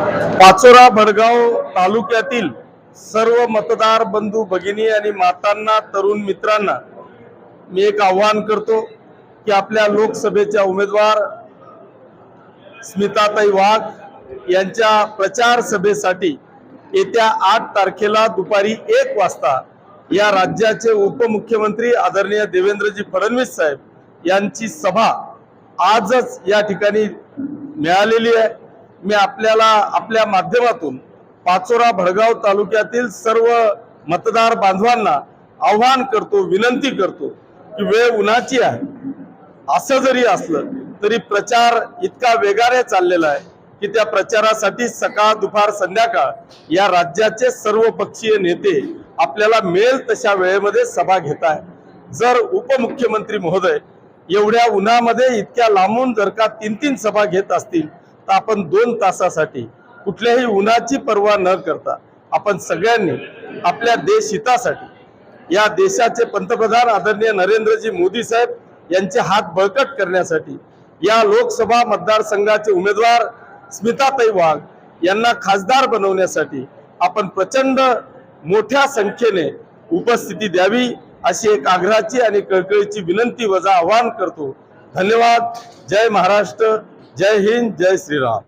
पाचोरा भडगाव तालुक्यातील सर्व मतदार बंधू भगिनी आणि मातांना, तरुण मित्रांना मी एक आवाहन करतो की आपल्या लोकसभेच्या उमेदवार स्मिताताई वाघ यांच्या प्रचार सभेसाठी येत्या 8 तारखेला दुपारी 1 वाजता या राज्याचे उपमुख्यमंत्री आदरणीय देवेंद्रजी फडणवीस साहेब यांची सभा आजच या ठिकाणी मिळालेली आहे। मी आपल्याला आपल्या माध्यमातून पाचोरा भडगाव तालुक्यातील सर्व मतदार बांधवांना आवाहन करतो, विनंती करतो की वेळ उन्हाची आहे, असं जरी असलं तरी प्रचार इतका वेगाने चाललेला आहे की त्या प्रचारासाठी सकाळ दुपार संध्याकाळ या राज्याचे सर्व पक्षीय नेते आपल्याला मिळेल तशा वेळेमध्ये सभा घेत आहेत। जर उपमुख्यमंत्री महोदय एवढ्या उन्हामध्ये इतक्या लांबून जर का 3-3 सभा घेत असतील तर आपण 2 तासासाठी कुठल्याही उन्हाची पर्वा न करता आपण सगळ्यांनी आपल्या देश हितासाठी, या देशाचे पंतप्रधान आदरणीय नरेंद्रजी मोदी साहेब यांचे हात बळकट करण्यासाठी, या लोकसभा मतदारसंघाचे उमेदवार स्मिताताई वाघ यांना खासदार बनवण्यासाठी आपण प्रचंड मोठ्या संख्येने उपस्थिती द्यावी अशी एक आग्रहाची आणि कळकळीची विनंती वजा आवाहन करतो। धन्यवाद। जय महाराष्ट्र, जय हिंद, जय श्रीराम।